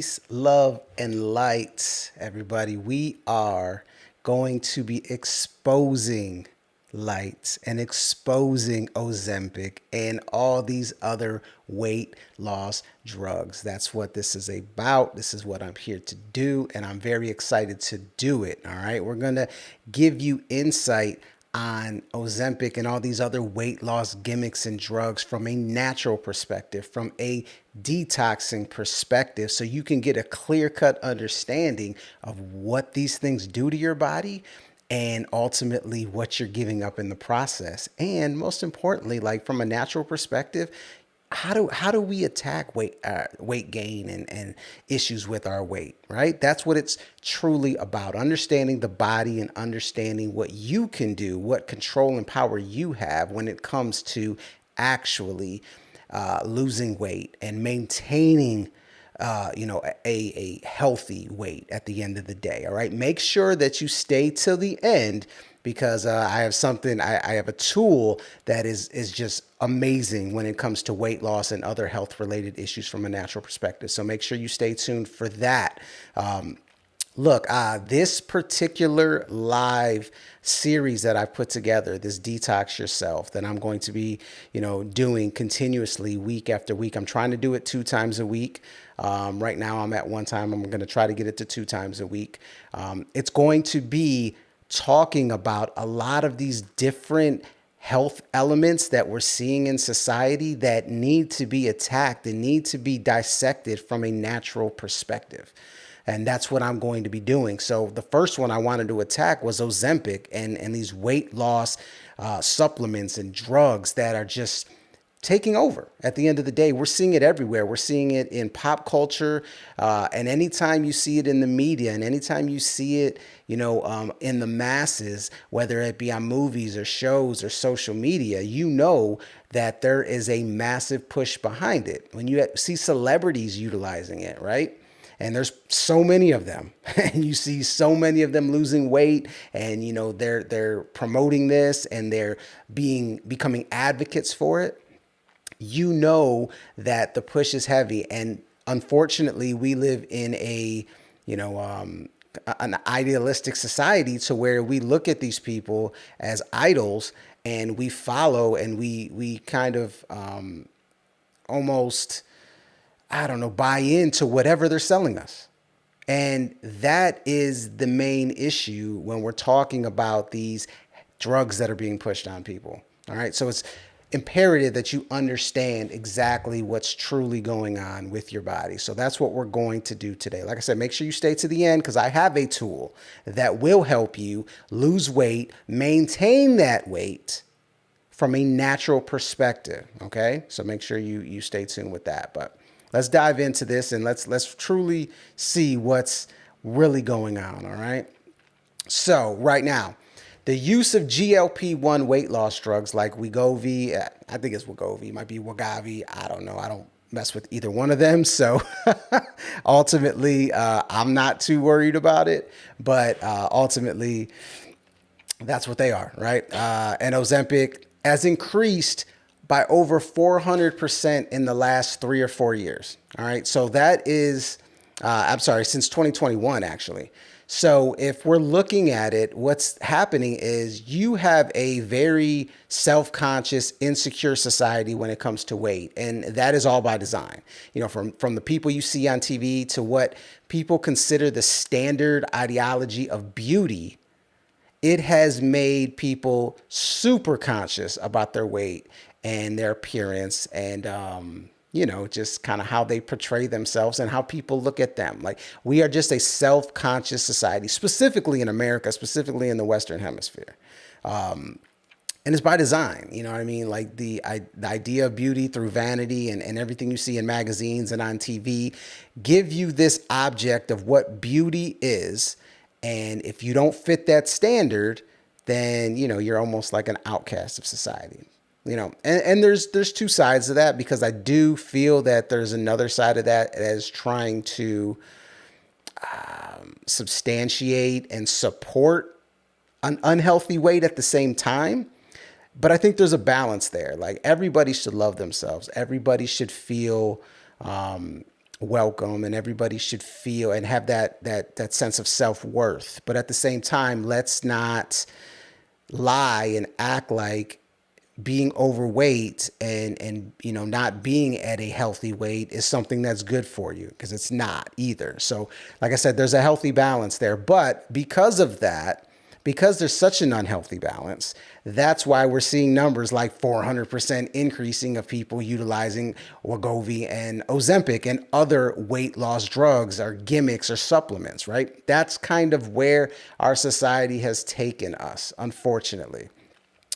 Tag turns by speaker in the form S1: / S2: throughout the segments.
S1: Peace, love, and light, everybody. We are going to be exposing light and exposing Ozempic and all these other weight loss drugs. That's what this is about. This is what I'm here to do, and I'm very excited to do it. All right. We're going to give you insight on Ozempic and all these other weight loss gimmicks and drugs from a natural perspective, from a detoxing perspective, so you can get a clear-cut understanding of what these things do to your body and ultimately what you're giving up in the process. And most importantly, like from a natural perspective, how do we attack weight gain and issues with our weight, right? That's what it's truly about. Understanding the body and understanding what you can do, what control and power you have when it comes to actually losing weight and maintaining a healthy weight at the end of the day. All right. Make sure that you stay till the end, because I have a tool that is just amazing when it comes to weight loss and other health related issues from a natural perspective. So make sure you stay tuned for that. Look, this particular live series that I've put together, this Detox Yourself, that I'm going to be, doing continuously week after week. I'm trying to do it 2 times a week. Right now I'm at 1 time. I'm going to try to get it to 2 times a week. It's going to be talking about a lot of these different health elements that we're seeing in society that need to be attacked and need to be dissected from a natural perspective. And that's what I'm going to be doing. So the first one I wanted to attack was Ozempic and these weight loss supplements and drugs that are just taking over. At the end of the day, we're seeing it everywhere. We're seeing it in pop culture. And anytime you see it in the media and anytime you see it, in the masses, whether it be on movies or shows or social media, you know that there is a massive push behind it. When you see celebrities utilizing it, right? And there's so many of them, and you see so many of them losing weight, and they're promoting this and they're becoming advocates for it. You know that the push is heavy, and unfortunately, we live in an idealistic society to where we look at these people as idols, and we follow, and we kind of almost, buy into whatever they're selling us. And that is the main issue when we're talking about these drugs that are being pushed on people. All right. So it's imperative that you understand exactly what's truly going on with your body. So that's what we're going to do today. Like I said, make sure you stay to the end, because I have a tool that will help you lose weight, maintain that weight from a natural perspective. Okay. So make sure you stay tuned with that. But let's dive into this and let's truly see what's really going on. All right. So right now, the use of GLP-1 weight loss drugs like Wegovy, I think it's Wegovy, might be Wegovy. I don't know. I don't mess with either one of them. So ultimately, I'm not too worried about it. But ultimately, that's what they are, right? And Ozempic has increased by over 400% in the last 3 or 4 years. All right. So that is, since 2021, actually. So if we're looking at it, what's happening is you have a very self-conscious, insecure society when it comes to weight. And that is all by design. From the people you see on TV to what people consider the standard ideology of beauty, it has made people super conscious about their weight and their appearance and, just kind of how they portray themselves and how people look at them. Like, we are just a self-conscious society, specifically in America, specifically in the Western Hemisphere. And it's by design, you know what I mean? Like the idea of beauty through vanity and everything you see in magazines and on TV give you this object of what beauty is. And if you don't fit that standard, then, you're almost like an outcast of society. And there's 2 sides of that, because I do feel that there's another side of that as trying to substantiate and support an unhealthy weight at the same time. But I think there's a balance there. Like, everybody should love themselves. Everybody should feel welcome, and everybody should feel and have that sense of self-worth. But at the same time, let's not lie and act like being overweight and not being at a healthy weight is something that's good for you, because it's not either. So like I said, there's a healthy balance there. But because of that, because there's such an unhealthy balance, that's why we're seeing numbers like 400% increasing of people utilizing Wegovy and Ozempic and other weight loss drugs or gimmicks or supplements, right? That's kind of where our society has taken us, unfortunately.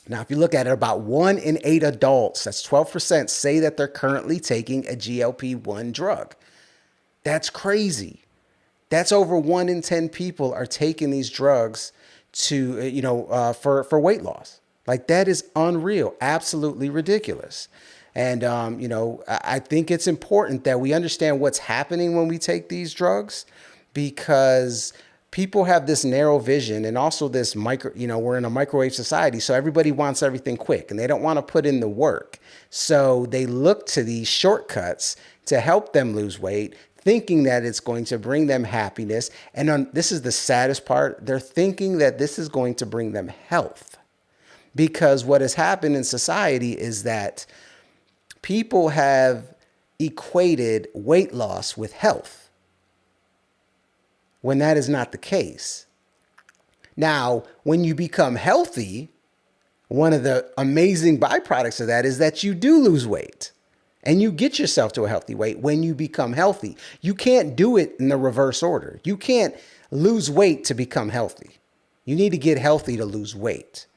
S1: Now, if you look at it, about 1 in 8 adults, that's 12%, say that they're currently taking a GLP-1 drug. That's crazy. That's over 1 in 10 people are taking these drugs to, for weight loss. Like, that is unreal, absolutely ridiculous. And, I think it's important that we understand what's happening when we take these drugs, because people have this narrow vision, and also this we're in a microwave society. So everybody wants everything quick and they don't want to put in the work. So they look to these shortcuts to help them lose weight, thinking that it's going to bring them happiness. And this is the saddest part. They're thinking that this is going to bring them health, because what has happened in society is that people have equated weight loss with health, when that is not the case. Now, when you become healthy, one of the amazing byproducts of that is that you do lose weight and you get yourself to a healthy weight when you become healthy. You can't do it in the reverse order. You can't lose weight to become healthy. You need to get healthy to lose weight.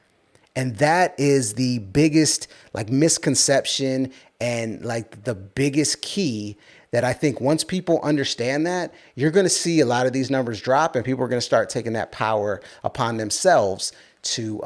S1: And that is the biggest misconception and the biggest key that I think once people understand that, you're going to see a lot of these numbers drop, and people are going to start taking that power upon themselves to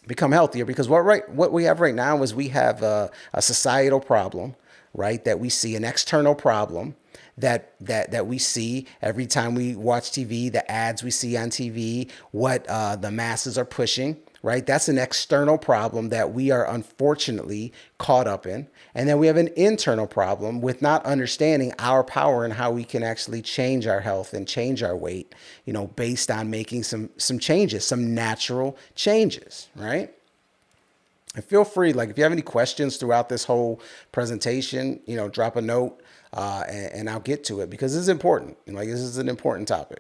S1: become healthier. Because what we have right now is we have a societal problem, right? That we see, an external problem that we see every time we watch TV, the ads we see on TV, what the masses are pushing. Right? That's an external problem that we are unfortunately caught up in. And then we have an internal problem with not understanding our power and how we can actually change our health and change our weight, based on making some changes, some natural changes, right? And feel free, if you have any questions throughout this whole presentation, drop a note and I'll get to it, because this is important. This is an important topic.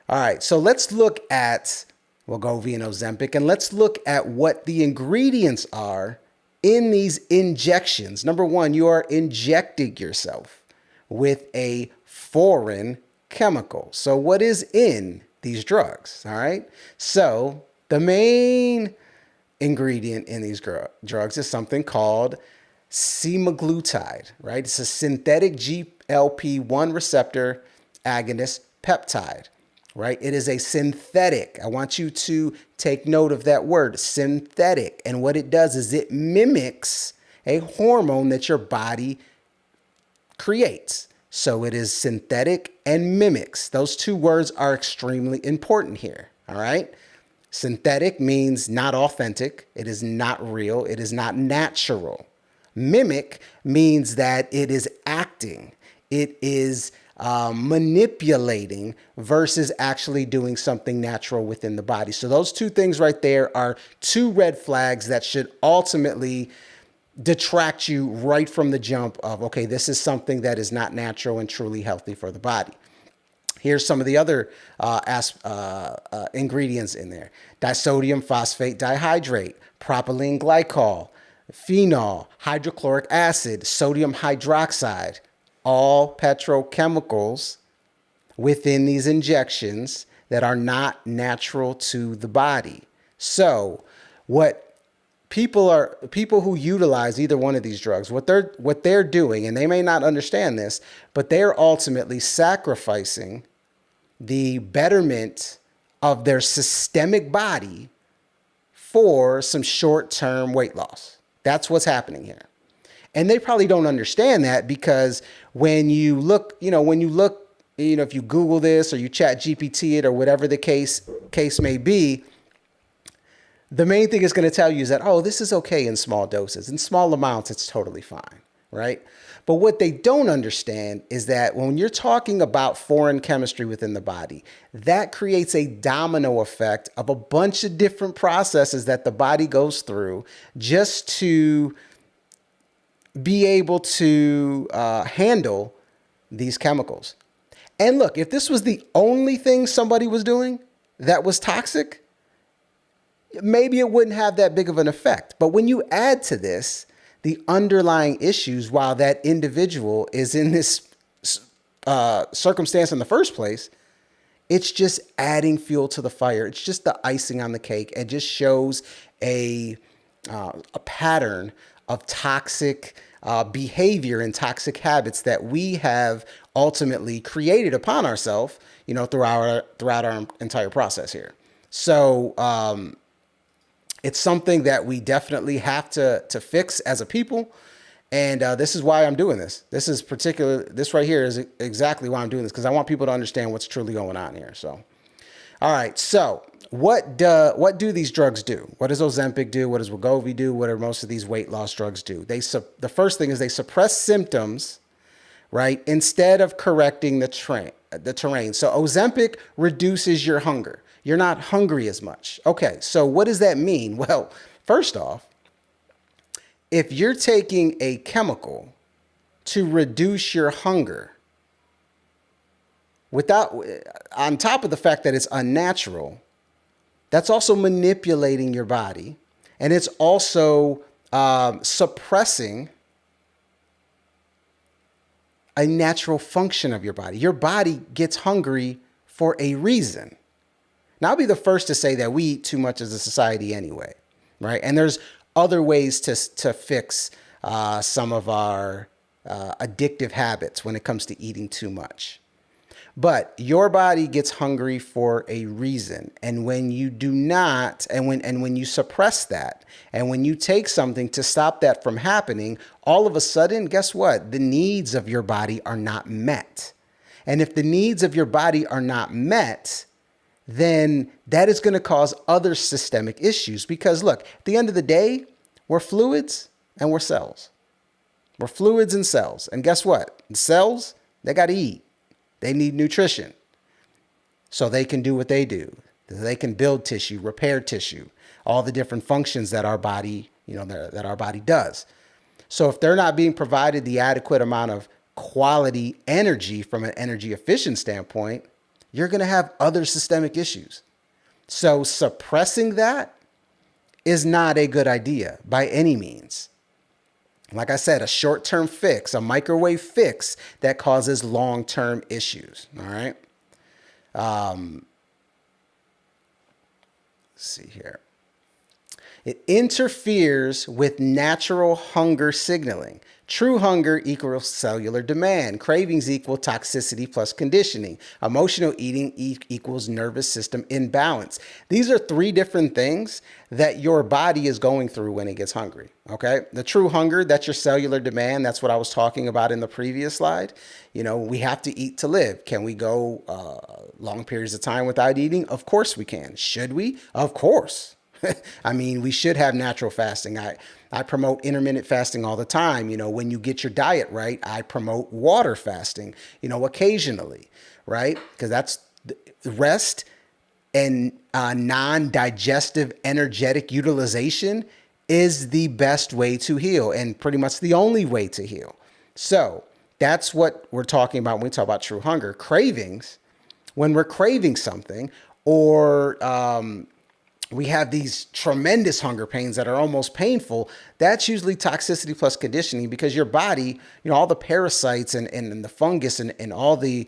S1: All right, so let's look at Wegovy and Ozempic, and let's look at what the ingredients are in these injections. Number one, you are injecting yourself with a foreign chemical. So what is in these drugs? All right. So the main ingredient in these drugs is something called semaglutide, right? It's a synthetic GLP-1 receptor agonist peptide. Right? It is a synthetic. I want you to take note of that word, synthetic. And what it does is it mimics a hormone that your body creates. So it is synthetic and mimics. Those two words are extremely important here. All right. Synthetic means not authentic. It is not real. It is not natural. Mimic means that it is acting. It is manipulating versus actually doing something natural within the body. So those two things right there are two red flags that should ultimately detract you right from the jump of, okay, this is something that is not natural and truly healthy for the body. Here's some of the other ingredients in there: disodium phosphate dihydrate, propylene glycol, phenol, hydrochloric acid, sodium hydroxide. All petrochemicals within these injections that are not natural to the body. So what people who utilize either one of these drugs, what they're doing, and they may not understand this, but they're ultimately sacrificing the betterment of their systemic body for some short-term weight loss. That's what's happening here. And they probably don't understand that, because when you look, if you Google this or you chat GPT it or whatever the case may be, the main thing it's going to tell you is that, oh, this is okay in small doses. In small amounts, it's totally fine, right? But what they don't understand is that when you're talking about foreign chemistry within the body, that creates a domino effect of a bunch of different processes that the body goes through just to be able to handle these chemicals. And look, if this was the only thing somebody was doing that was toxic, maybe it wouldn't have that big of an effect. But when you add to this the underlying issues while that individual is in this circumstance in the first place, it's just adding fuel to the fire. It's just the icing on the cake. It just shows a pattern of toxic behavior and toxic habits that we have ultimately created upon ourselves, throughout our entire process here. So it's something that we definitely have to fix as a people. And this is why I'm doing this. This right here is exactly why I'm doing this, because I want people to understand what's truly going on here. So, all right. So what do these drugs do? What does Ozempic do? What does Wegovy do? What do most of these weight loss drugs do? The first thing is they suppress symptoms, right? Instead of correcting the terrain. So Ozempic reduces your hunger. You're not hungry as much. Okay, so what does that mean? Well, first off, if you're taking a chemical to reduce your hunger, on top of the fact that it's unnatural, that's also manipulating your body, and it's also suppressing a natural function of your body. Your body gets hungry for a reason. Now, I'll be the first to say that we eat too much as a society anyway, right? And there's other ways to fix some of our addictive habits when it comes to eating too much. But your body gets hungry for a reason. And when you do not, and when you suppress that, and when you take something to stop that from happening, all of a sudden, guess what? The needs of your body are not met. And if the needs of your body are not met, then that is going to cause other systemic issues. Because look, at the end of the day, we're fluids and we're cells. We're fluids and cells. And guess what? The cells, they got to eat. They need nutrition so they can do what they do. They can build tissue, repair tissue, all the different functions that our body, that our body does. So if they're not being provided the adequate amount of quality energy from an energy efficient standpoint, you're going to have other systemic issues. So suppressing that is not a good idea by any means. Like I said, a short-term fix, a microwave fix that causes long-term issues. All right. Let's see here. It interferes with natural hunger signaling. True hunger equals cellular demand. Cravings equal toxicity plus conditioning. Emotional eating equals nervous system imbalance. These are three different things that your body is going through when it gets hungry. Okay. The true hunger, that's your cellular demand. That's what I was talking about in the previous slide. We have to eat to live. Can we go long periods of time without eating? Of course we can. Should we? Of course. I mean, we should have natural fasting. I promote intermittent fasting all the time. When you get your diet right, I promote water fasting, occasionally, right? Because that's rest and non-digestive energetic utilization is the best way to heal and pretty much the only way to heal. So that's what we're talking about when we talk about true hunger. Cravings, when we're craving something or we have these tremendous hunger pains that are almost painful, that's usually toxicity plus conditioning, because your body, all the parasites and the fungus and all the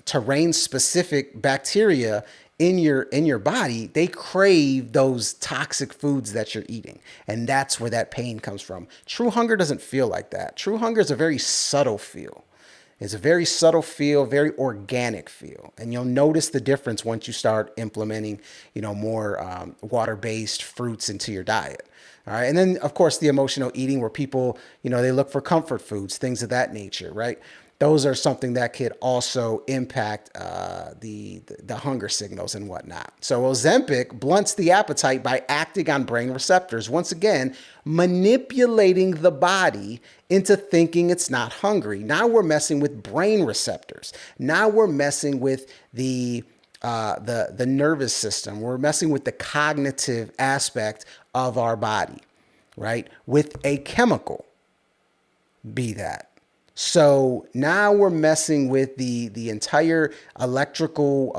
S1: terrain specific bacteria in your body, they crave those toxic foods that you're eating. And that's where that pain comes from. True hunger doesn't feel like that. True hunger is a very subtle feel. It's a very subtle feel, very organic feel. And you'll notice the difference once you start implementing, more water-based fruits into your diet. All right. And then, of course, the emotional eating where people, they look for comfort foods, things of that nature, right? those are something that could also impact the hunger signals and whatnot. So Ozempic blunts the appetite by acting on brain receptors, once again, manipulating the body into thinking it's not hungry. Now we're messing with brain receptors. Now we're messing with the nervous system. We're messing with the cognitive aspect of our body, right? With a chemical, be that. So now we're messing with the entire electrical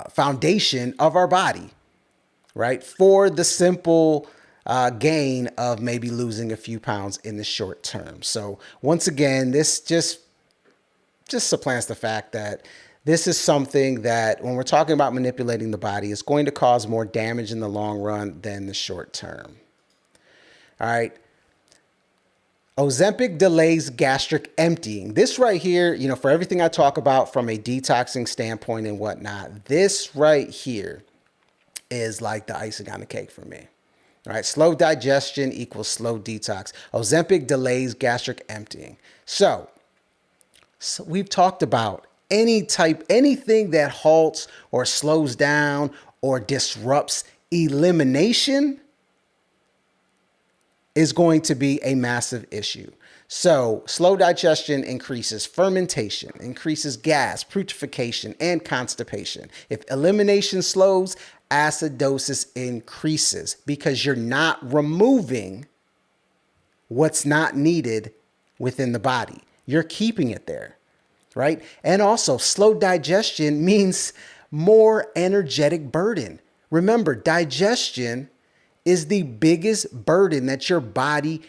S1: foundation of our body, right? For the simple gain of maybe losing a few pounds in the short term. So once again, this just supplants the fact that this is something that when we're talking about manipulating the body, is going to cause more damage in the long run than the short term. All right. Ozempic delays gastric emptying. This right here, you know, for everything I talk about from a detoxing standpoint and whatnot, this right here is like the icing on the cake for me. All right, slow digestion equals slow detox. Ozempic delays gastric emptying. So we've talked about anything that halts or slows down or disrupts elimination is going to be a massive issue. So slow digestion increases fermentation, increases gas, putrefaction, and constipation. If elimination slows, acidosis increases because you're not removing what's not needed within the body. You're keeping it there, right? And also slow digestion means more energetic burden. Remember, digestion is the biggest burden that your body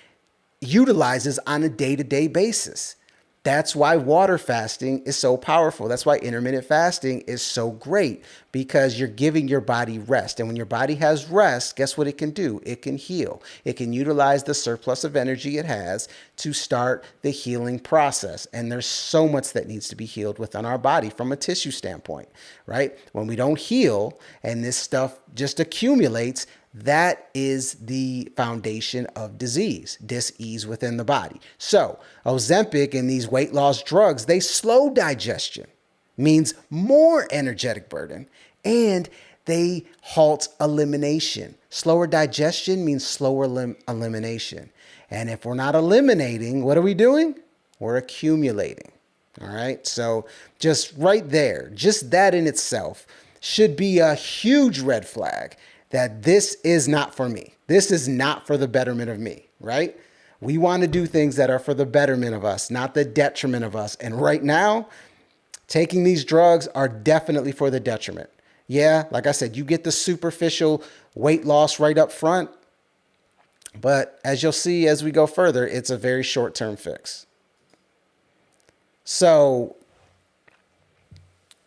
S1: utilizes on a day-to-day basis. That's why water fasting is so powerful. That's why intermittent fasting is so great, because you're giving your body rest. And when your body has rest, guess what it can do? It can heal. It can utilize the surplus of energy it has to start the healing process. And there's so much that needs to be healed within our body from a tissue standpoint, right? When we don't heal and this stuff just accumulates, that is the foundation of disease, dis-ease within the body. So Ozempic and these weight loss drugs, they slow digestion, means more energetic burden, and they halt elimination. Slower digestion means slower elimination. And if we're not eliminating, what are we doing? We're accumulating. All right. So just right there, just that in itself should be a huge red flag that this is not for me. This is not for the betterment of me, right? We want to do things that are for the betterment of us, not the detriment of us. And right now, taking these drugs are definitely for the detriment. Yeah, like I said, you get the superficial weight loss right up front. But as you'll see as we go further, it's a very short-term fix. So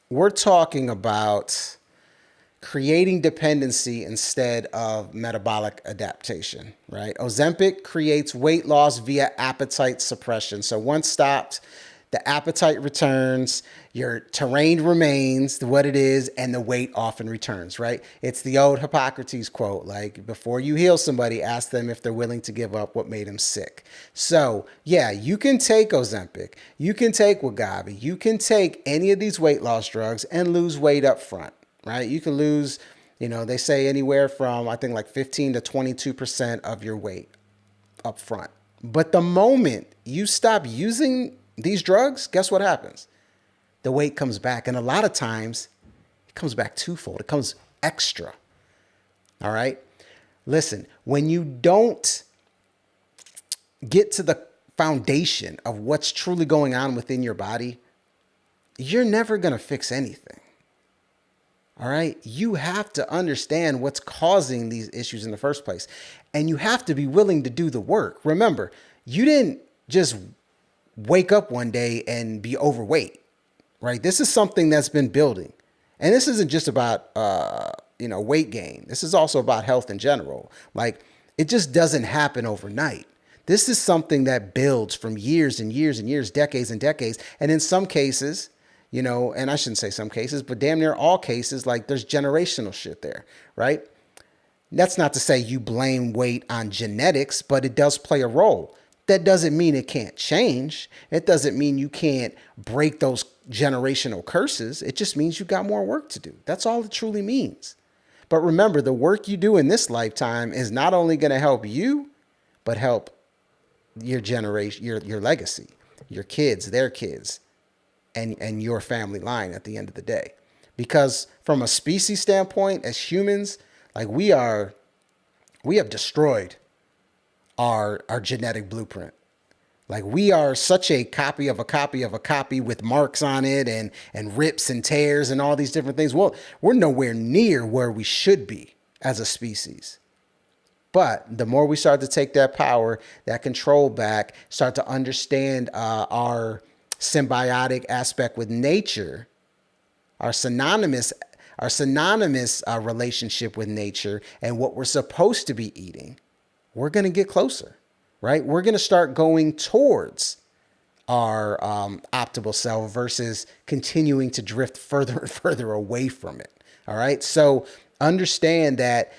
S1: we're talking about creating dependency instead of metabolic adaptation, right? Ozempic creates weight loss via appetite suppression. So once stopped, the appetite returns, your terrain remains what it is, and the weight often returns, right? It's the old Hippocrates quote, like, before you heal somebody, ask them if they're willing to give up what made them sick. So yeah, you can take Ozempic, you can take Wegovy, you can take any of these weight loss drugs and lose weight up front. Right? You can lose, you know, they say anywhere from, I think, like 15 to 22% of your weight up front. But the moment you stop using these drugs, guess what happens? The weight comes back. And a lot of times it comes back twofold. It comes extra. All right. Listen, when you don't get to the foundation of what's truly going on within your body, you're never going to fix anything. All right. You have to understand what's causing these issues in the first place. And you have to be willing to do the work. Remember, you didn't just wake up one day and be overweight, right? This is something that's been building. And this isn't just about, weight gain. This is also about health in general. Like, it just doesn't happen overnight. This is something that builds from years and years and years, decades and decades. And in some cases, you know, and I shouldn't say some cases, but damn near all cases, like, there's generational shit there, right? That's not to say you blame weight on genetics, but it does play a role. That doesn't mean it can't change. It doesn't mean you can't break those generational curses. It just means you got more work to do. That's all it truly means. But remember, the work you do in this lifetime is not only going to help you, but help your generation, your legacy, your kids, their kids, and your family line at the end of the day. Because from a species standpoint, as humans, like we have destroyed our genetic blueprint. Like we are such a copy of a copy of a copy with marks on it and rips and tears and all these different things. Well, we're nowhere near where we should be as a species. But the more we start to take that power, that control back, start to understand our symbiotic aspect with nature, our synonymous relationship with nature and what we're supposed to be eating, we're going to get closer, right? We're going to start going towards our optimal self versus continuing to drift further and further away from it. All right. So understand that,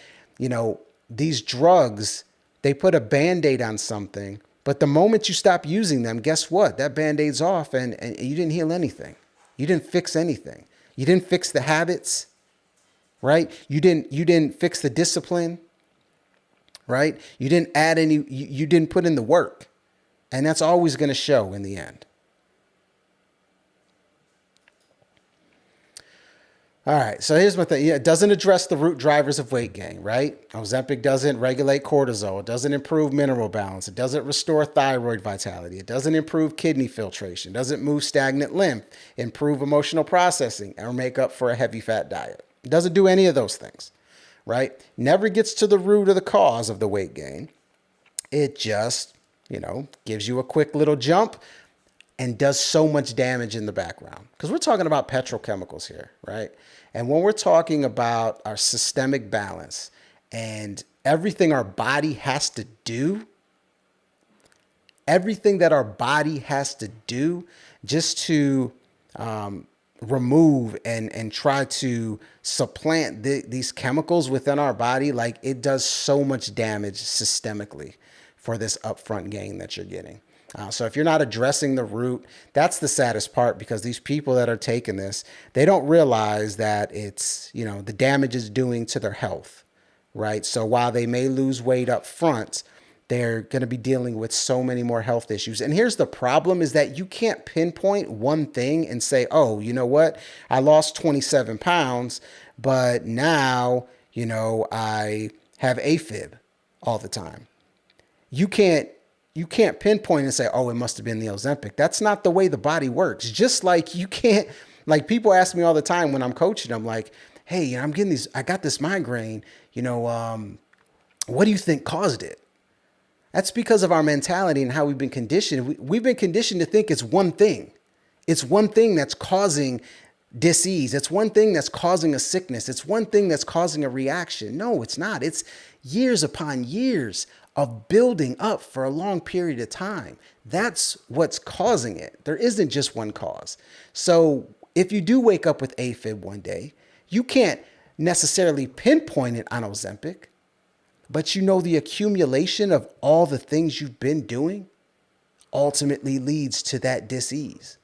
S1: these drugs, they put a Band-Aid on something, but the moment you stop using them, guess what? That Band-Aid's off and you didn't heal anything. You didn't fix anything. You didn't fix the habits, right? You didn't fix the discipline, right? You didn't add any, you didn't put in the work. And that's always going to show in the end. All right, so here's my thing. Yeah, it doesn't address the root drivers of weight gain, right? Ozempic doesn't regulate cortisol. It doesn't improve mineral balance. It doesn't restore thyroid vitality. It doesn't improve kidney filtration. It doesn't move stagnant lymph, improve emotional processing, or make up for a heavy fat diet. It doesn't do any of those things, right? Never gets to the root of the cause of the weight gain. It just, gives you a quick little jump and does so much damage in the background. Because we're talking about petrochemicals here, right? And when we're talking about our systemic balance and everything our body has to do, everything that our body has to do just to remove and try to supplant these chemicals within our body, like it does so much damage systemically for this upfront gain that you're getting. So if you're not addressing the root, that's the saddest part, because these people that are taking this, they don't realize that it's, the damage is doing to their health, right? So while they may lose weight up front, they're going to be dealing with so many more health issues. And here's the problem is that you can't pinpoint one thing and say, oh, you know what? I lost 27 pounds, but now, I have AFib all the time. You can't pinpoint and say, oh, it must have been the Ozempic. That's not the way the body works. Just like you can't, like people ask me all the time when I'm coaching, I'm like, hey, I got this migraine, what do you think caused it? That's because of our mentality and how we've been conditioned. We've been conditioned to think it's one thing. It's one thing that's causing disease. It's one thing that's causing a sickness. It's one thing that's causing a reaction. No, it's not. It's years upon years of building up for a long period of time. That's what's causing it. There isn't just one cause. So if you do wake up with AFib one day, you can't necessarily pinpoint it on Ozempic, but the accumulation of all the things you've been doing ultimately leads to that disease,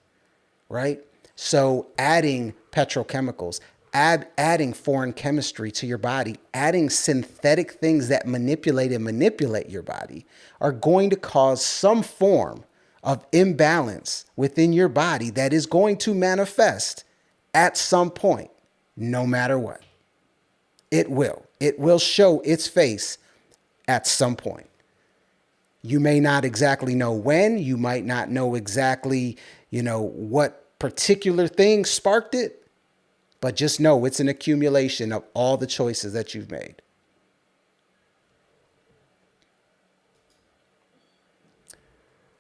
S1: right? So adding petrochemicals, adding foreign chemistry to your body, adding synthetic things that manipulate your body are going to cause some form of imbalance within your body that is going to manifest at some point, no matter what. It will show its face at some point. You may not exactly know when, you might not know exactly, what particular thing sparked it, but just know it's an accumulation of all the choices that you've made.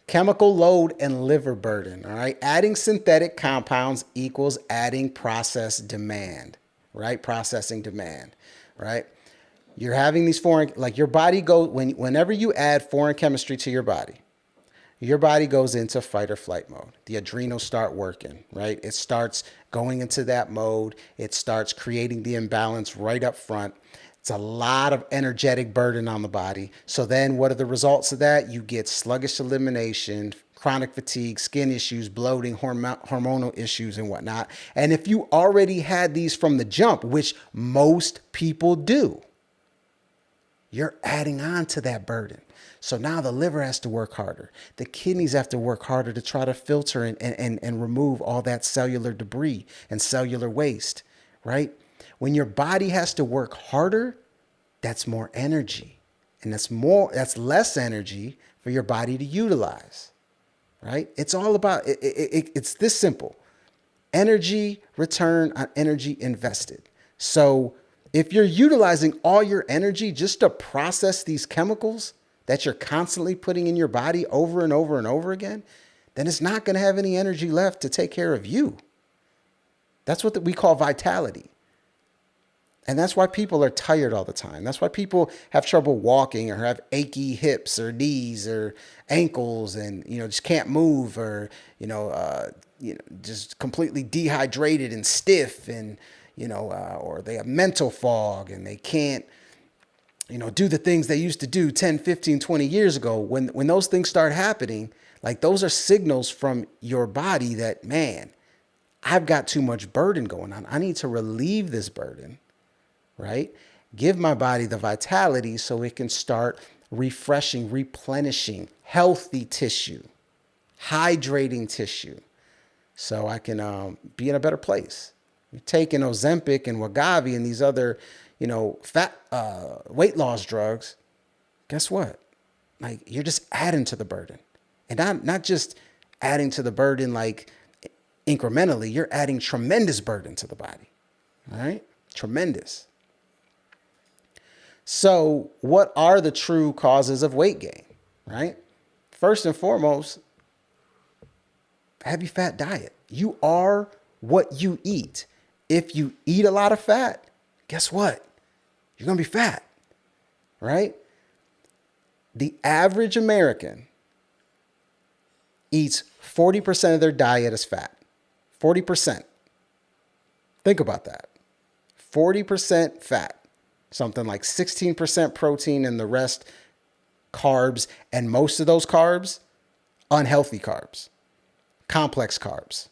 S1: Chemical load and liver burden, all right? Adding synthetic compounds equals adding process demand, right? Processing demand, right? You're having these foreign, like your body whenever you add foreign chemistry to your body goes into fight or flight mode. The adrenals start working, right? It starts going into that mode. It starts creating the imbalance right up front. It's a lot of energetic burden on the body. So then what are the results of that? You get sluggish elimination, chronic fatigue, skin issues, bloating, hormonal issues and whatnot. And if you already had these from the jump, which most people do, you're adding on to that burden. So now the liver has to work harder. The kidneys have to work harder to try to filter and remove all that cellular debris and cellular waste, right? When your body has to work harder, that's more energy. And that's less energy for your body to utilize, right? It's all about, it's this simple. Energy return on energy invested. So if you're utilizing all your energy just to process these chemicals that you're constantly putting in your body over and over and over again, then it's not going to have any energy left to take care of you. That's what we call vitality. And that's why people are tired all the time. That's why people have trouble walking or have achy hips or knees or ankles and, just can't move or, just completely dehydrated and stiff and, or they have mental fog and they can't, do the things they used to do 10, 15, 20 years ago. When those things start happening, like those are signals from your body that, man, I've got too much burden going on. I need to relieve this burden, right? Give my body the vitality so it can start refreshing, replenishing healthy tissue, hydrating tissue, so I can be in a better place. You're taking Ozempic and Wegovy and these other fat weight loss drugs, guess what? Like you're just adding to the burden. And not just adding to the burden like incrementally, you're adding tremendous burden to the body. All right? Tremendous. So what are the true causes of weight gain, right? First and foremost, heavy fat diet. You are what you eat. If you eat a lot of fat, guess what? You're going to be fat, right? The average American eats 40% of their diet as fat. 40%. Think about that. 40% fat. Something like 16% protein and the rest carbs. And most of those carbs, unhealthy carbs. Complex carbs.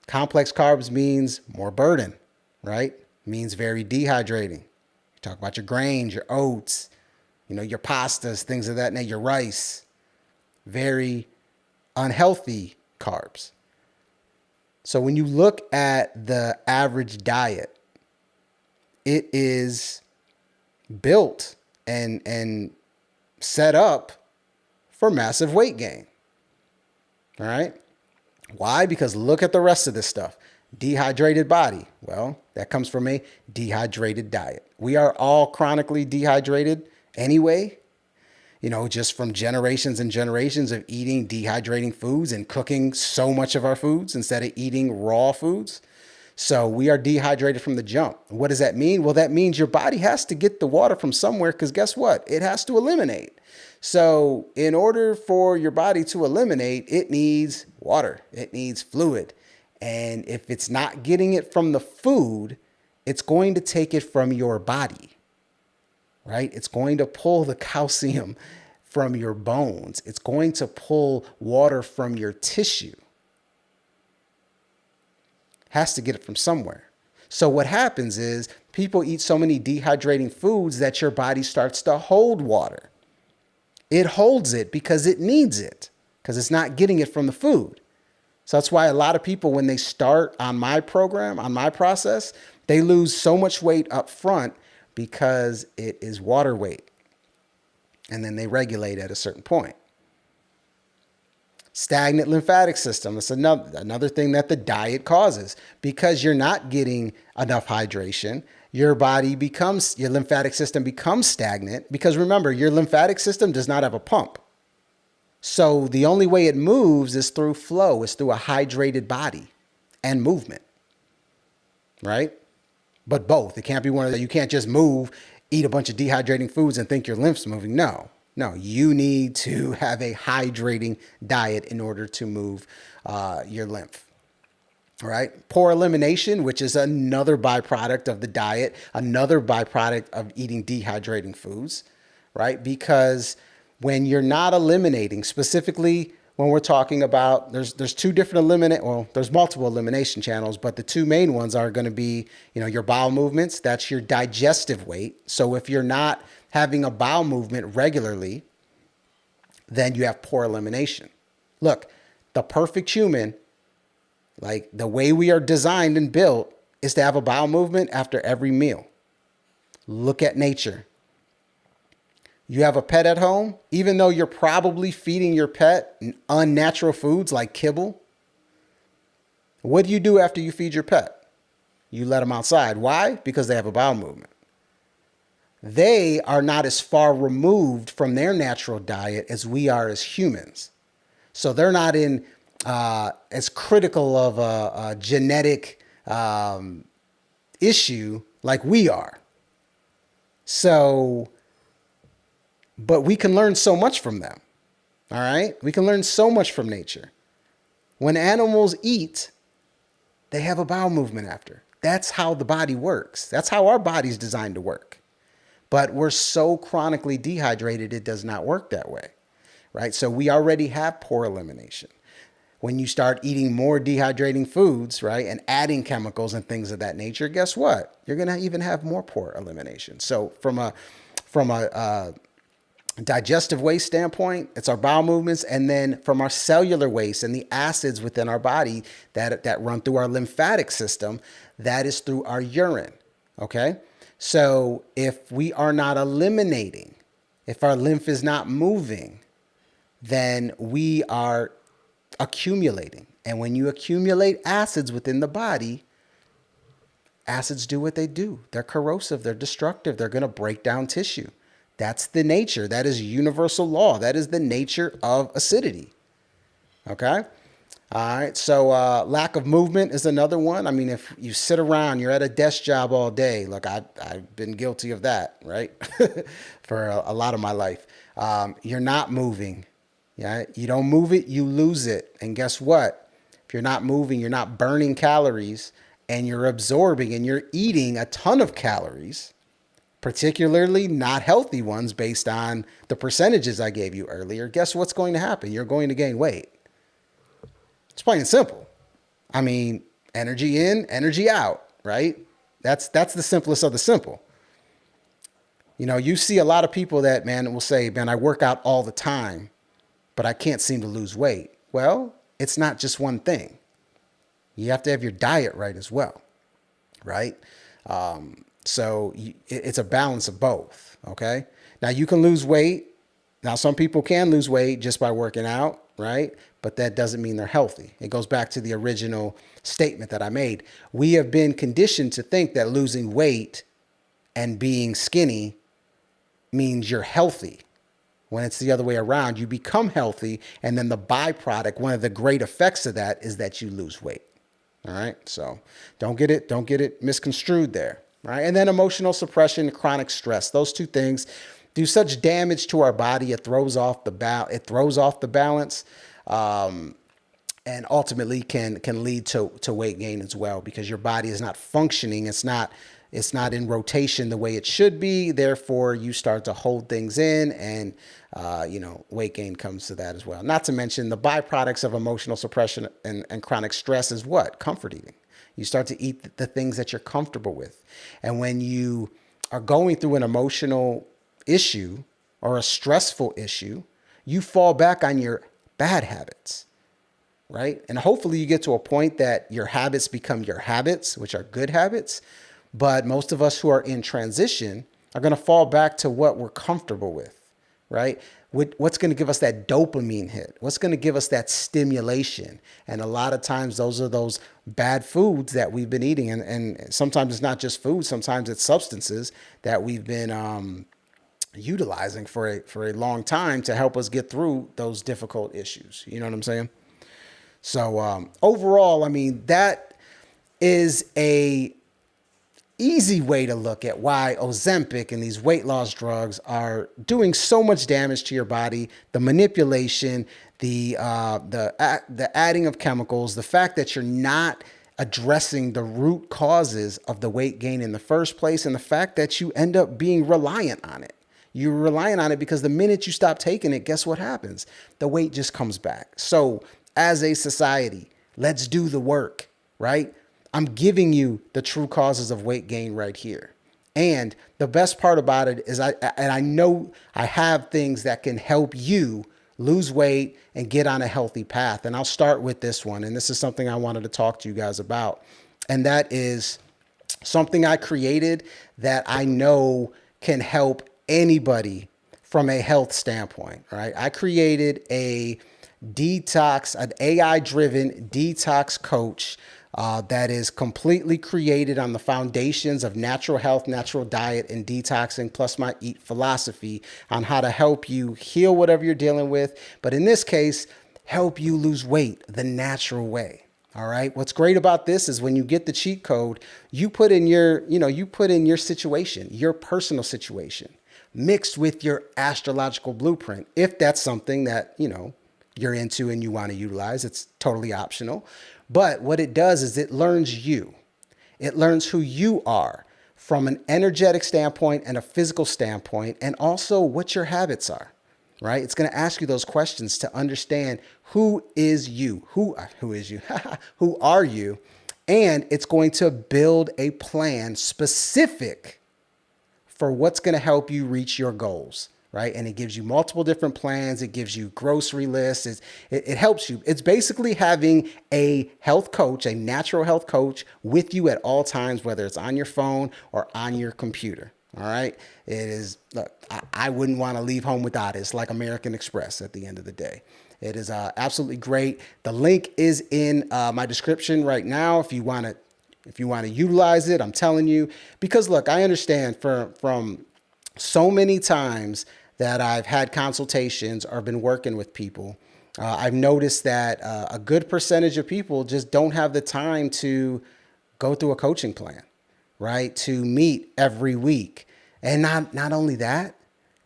S1: Complex carbs means more burden, right? Means very dehydrating. Talk about your grains, your oats, your pastas, things of that nature, your rice. Very unhealthy carbs. So when you look at the average diet, it is built and set up for massive weight gain. All right? Why? Because look at the rest of this stuff. Dehydrated body. Well, that comes from a dehydrated diet. We are all chronically dehydrated anyway, just from generations and generations of eating dehydrating foods and cooking so much of our foods instead of eating raw foods. So we are dehydrated from the jump. What does that mean? Well, that means your body has to get the water from somewhere because guess what? It has to eliminate. So in order for your body to eliminate, it needs water. It needs fluid. And if it's not getting it from the food, it's going to take it from your body, right? It's going to pull the calcium from your bones. It's going to pull water from your tissue. Has to get it from somewhere. So what happens is people eat so many dehydrating foods that your body starts to hold water. It holds it because it needs it, because it's not getting it from the food. So that's why a lot of people, when they start on my program, on my process, they lose so much weight up front because it is water weight. And then they regulate at a certain point. Stagnant lymphatic system. That's another thing that the diet causes. Because you're not getting enough hydration, your lymphatic system becomes stagnant. Because remember, your lymphatic system does not have a pump. So the only way it moves is through flow. It's through a hydrated body and movement, right? But both. It can't be one of the, you can't just move, eat a bunch of dehydrating foods and think your lymph's moving. No, you need to have a hydrating diet in order to move your lymph. All right. Poor elimination, which is another byproduct of the diet, another byproduct of eating dehydrating foods, right? Because when you're not eliminating, specifically when we're talking about, there's two different there's multiple elimination channels, but the two main ones are going to be, your bowel movements. That's your digestive weight. So if you're not having a bowel movement regularly, then you have poor elimination. Look, the perfect human, like the way we are designed and built, is to have a bowel movement after every meal. Look at nature. You have a pet at home, even though you're probably feeding your pet unnatural foods like kibble. What do you do after you feed your pet? You let them outside. Why? Because they have a bowel movement. They are not as far removed from their natural diet as we are as humans. So they're not in as critical of a genetic issue like we are. So, but we can learn so much from them. All right. We can learn so much from nature. When animals eat, they have a bowel movement after. That's how the body works. That's how our body's designed to work. But we're so chronically dehydrated, it does not work that way. Right. So we already have poor elimination. When you start eating more dehydrating foods, right, and adding chemicals and things of that nature, guess what? You're going to even have more poor elimination. So from a digestive waste standpoint, it's our bowel movements. And then from our cellular waste and the acids within our body that run through our lymphatic system, that is through our urine. Okay. So if we are not eliminating, if our lymph is not moving, then we are accumulating. And when you accumulate acids within the body, acids do what they do. They're corrosive. They're destructive. They're going to break down tissue. That's the nature. That is universal law. That is the nature of acidity. Okay. All right. So lack of movement is another one. I mean, if you sit around, you're at a desk job all day. Look, I've been guilty of that, right? For a lot of my life. You're not moving. Yeah. You don't move it, you lose it. And guess what? If you're not moving, you're not burning calories, and you're absorbing and you're eating a ton of calories, particularly not healthy ones based on the percentages I gave you earlier. Guess what's going to happen? You're going to gain weight. It's plain and simple. I mean, energy in, energy out, right? That's the simplest of the simple. You see a lot of people that, man, will say, man, I work out all the time, but I can't seem to lose weight. Well, it's not just one thing. You have to have your diet right as well, right? So it's a balance of both, okay? Now, you can lose weight. Now, some people can lose weight just by working out, right? But that doesn't mean they're healthy. It goes back to the original statement that I made. We have been conditioned to think that losing weight and being skinny means you're healthy, when it's the other way around. You become healthy, and then the byproduct, one of the great effects of that, is that you lose weight. All right. So don't get it misconstrued there. Right. And then emotional suppression, chronic stress. Those two things do such damage to our body. It throws off the balance, and ultimately can lead to weight gain as well, because your body is not functioning. It's not in rotation the way it should be. Therefore, you start to hold things in, and weight gain comes to that as well. Not to mention the byproducts of emotional suppression and chronic stress is what? Comfort eating. You start to eat the things that you're comfortable with. And when you are going through an emotional issue or a stressful issue, you fall back on your bad habits, right? And hopefully you get to a point that your habits become your habits, which are good habits. But most of us who are in transition are going to fall back to what we're comfortable with, right? What's going to give us that dopamine hit? What's going to give us that stimulation? And a lot of times those are those bad foods that we've been eating. And sometimes it's not just food. Sometimes it's substances that we've been utilizing for a long time to help us get through those difficult issues. You know what I'm saying? So overall, I mean, that is a easy way to look at why Ozempic and these weight loss drugs are doing so much damage to your body. The manipulation, the adding of chemicals, the fact that you're not addressing the root causes of the weight gain in the first place, and the fact that you end up being reliant on it. You're relying on it because the minute you stop taking it, guess what happens? The weight just comes back. So as a society, let's do the work, right? I'm giving you the true causes of weight gain right here. And the best part about it is I know I have things that can help you lose weight and get on a healthy path. And I'll start with this one. And this is something I wanted to talk to you guys about. And that is something I created that I know can help anybody from a health standpoint, right? I created a detox, an AI-driven detox coach that is completely created on the foundations of natural health, natural diet, and detoxing, plus my EAT philosophy on how to help you heal whatever you're dealing with. But in this case, help you lose weight the natural way. All right. What's great about this is when you get the cheat code, you put in your situation, your personal situation, mixed with your astrological blueprint. If that's something that, you're into and you want to utilize, it's totally optional. But what it does is it learns you. It learns who you are from an energetic standpoint and a physical standpoint, and also what your habits are, right? It's going to ask you those questions to understand who is you, who is you, who are you? And it's going to build a plan specific for what's going to help you reach your goals, right? And it gives you multiple different plans. It gives you grocery lists. It helps you. It's basically having a health coach, a natural health coach with you at all times, whether it's on your phone or on your computer. All right. It is, look, I wouldn't want to leave home without it. It's like American Express at the end of the day. It is absolutely great. The link is in my description right now. If you want to utilize it, I'm telling you, because look, I understand from so many times that I've had consultations or been working with people, I've noticed that a good percentage of people just don't have the time to go through a coaching plan, right? To meet every week. And not only that,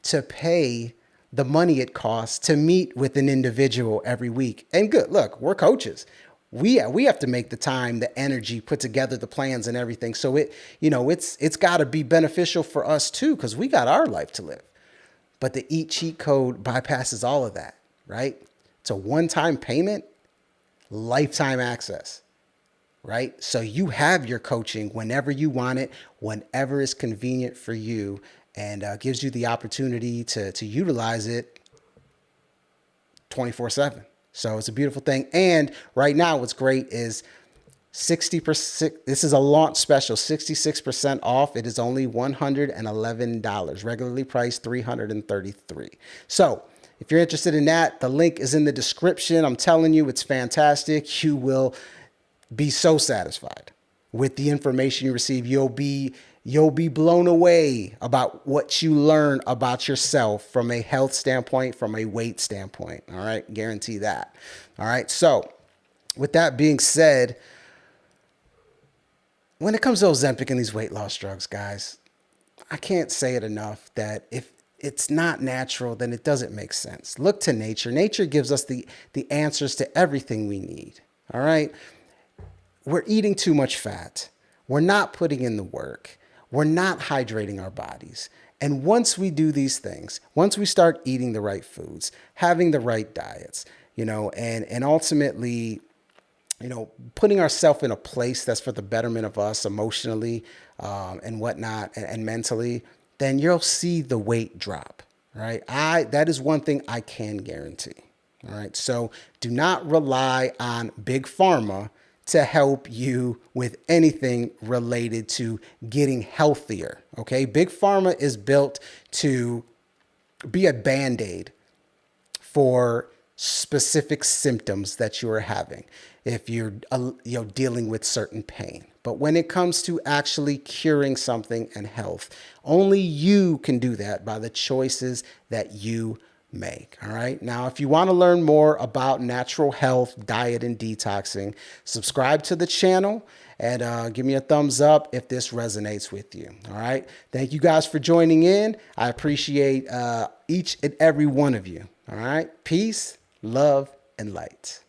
S1: to pay the money it costs to meet with an individual every week. And good, look, we're coaches. We have to make the time, the energy, put together the plans and everything. So it's got to be beneficial for us too, because we got our life to live. But the EAT cheat code bypasses all of that, right? It's a one-time payment, lifetime access, right? So you have your coaching whenever you want it, whenever it's convenient for you, and gives you the opportunity to utilize it 24/7. So it's a beautiful thing. And right now, what's great is 60%. This is a launch special, 66% off. It is only $111, regularly priced $333. So if you're interested in that, the link is in the description. I'm telling you, it's fantastic. You will be so satisfied with the information you receive. You'll be blown away about what you learn about yourself from a health standpoint, from a weight standpoint. All right. Guarantee that. All right. So with that being said, when it comes to Ozempic and these weight loss drugs, guys, I can't say it enough that if it's not natural, then it doesn't make sense. Look to nature. Nature gives us the answers to everything we need. All right. We're eating too much fat. We're not putting in the work. We're not hydrating our bodies. And once we do these things, once we start eating the right foods, having the right diets, and ultimately, putting ourselves in a place that's for the betterment of us emotionally and whatnot and mentally, then you'll see the weight drop, right? That is one thing I can guarantee. All right. So do not rely on big pharma to help you with anything related to getting healthier. Okay. Big pharma is built to be a Band-Aid for specific symptoms that you are having if you're dealing with certain pain. But when it comes to actually curing something and health, only you can do that by the choices that you make. All right. Now, if you want to learn more about natural health, diet, and detoxing, subscribe to the channel and give me a thumbs up if this resonates with you. All right. Thank you guys for joining in. I appreciate each and every one of you. All right. Peace, love, and light.